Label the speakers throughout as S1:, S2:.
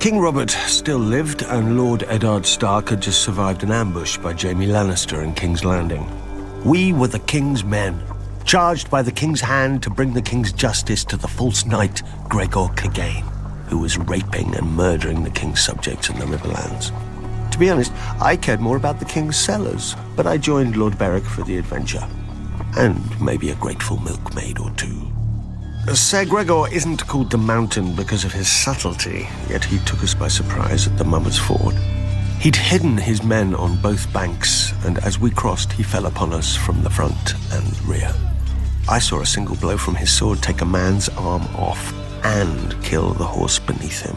S1: King Robert still lived, and Lord Eddard Stark had just survived an ambush by Jaime Lannister in King's Landing. We were the King's men, charged by the King's hand to bring the King's justice to the false knight Gregor Clegane, who was raping and murdering the King's subjects in the Riverlands. To be honest, I cared more about the King's cellars, but I joined Lord Beric for the adventure. And maybe a grateful milkmaid or two. Ser Gregor isn't called the Mountain because of his subtlety, yet he took us by surprise at the Mummer's Ford. He'd hidden his men on both banks, and as we crossed, he fell upon us from the front and rear. I saw a single blow from his sword take a man's arm off and kill the horse beneath him.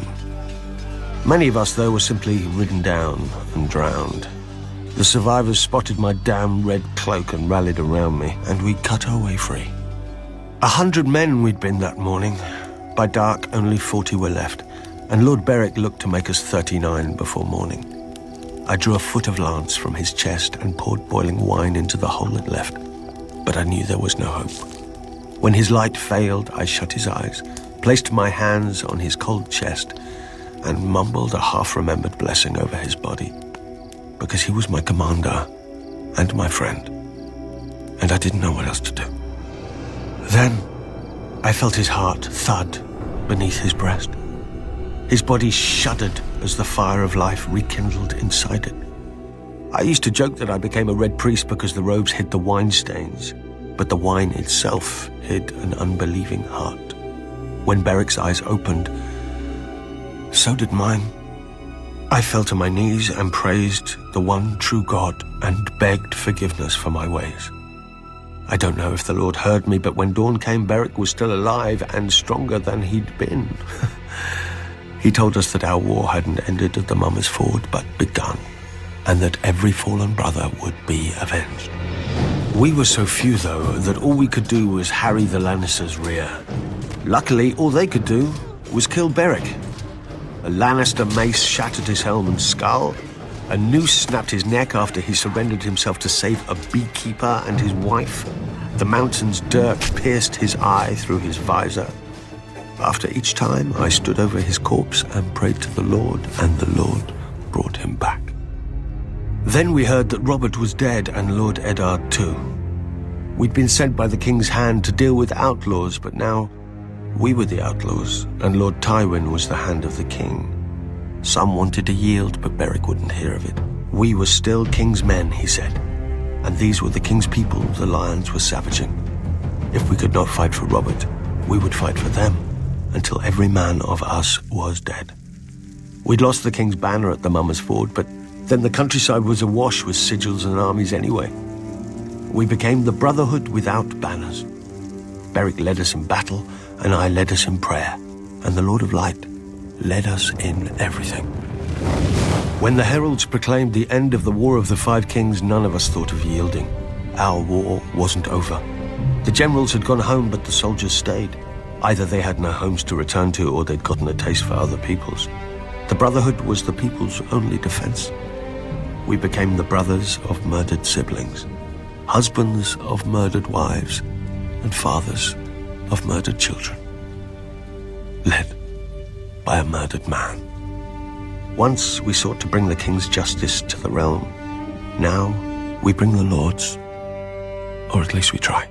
S1: Many of us, though, were simply ridden down and drowned. The survivors spotted my damn red cloak and rallied around me, and we cut our way free. 100 men we'd been that morning. By dark, only 40 were left, and Lord Beric looked to make us 39 before morning. I drew a foot of lance from his chest and poured boiling wine into the hole it left, but I knew there was no hope. When his light failed, I shut his eyes, placed my hands on his cold chest, and mumbled a half-remembered blessing over his body, because he was my commander and my friend, and I didn't know what else to do. Then I felt his heart thud beneath his breast. His body shuddered as the fire of life rekindled inside it. I used to joke that I became a red priest because the robes hid the wine stains, but the wine itself hid an unbelieving heart. When Beric's eyes opened, so did mine. I fell to my knees and praised the one true God and begged forgiveness for my ways. I don't know if the Lord heard me, but when dawn came, Beric was still alive and stronger than he'd been. He told us that our war hadn't ended at the Mummer's Ford, but begun, and that every fallen brother would be avenged. We were so few, though, that all we could do was harry the Lannisters' rear. Luckily, all they could do was kill Beric. A Lannister mace shattered his helm and skull. A noose snapped his neck after he surrendered himself to save a beekeeper and his wife. The Mountain's dirk pierced his eye through his visor. After each time, I stood over his corpse and prayed to the Lord, and the Lord brought him back. Then we heard that Robert was dead, and Lord Eddard too. We'd been sent by the King's hand to deal with outlaws, but now we were the outlaws, and Lord Tywin was the hand of the King. Some wanted to yield, but Beric wouldn't hear of it. We were still King's men, he said, and these were the King's people the lions were savaging. If we could not fight for Robert, we would fight for them, until every man of us was dead. We'd lost the King's banner at the Mummer's Ford, but then the countryside was awash with sigils and armies anyway. We became the Brotherhood without banners. Beric led us in battle, and I led us in prayer, and the Lord of Light led us in everything. When the heralds proclaimed the end of the War of the Five Kings, none of us thought of yielding. Our war wasn't over. The generals had gone home, but the soldiers stayed. Either they had no homes to return to, or they'd gotten a taste for other peoples. The Brotherhood was the people's only defense. We became the brothers of murdered siblings, husbands of murdered wives, and fathers of murdered children, led by a murdered man. Once we sought to bring the King's justice to the realm. Now we bring the Lord's, or at least we try.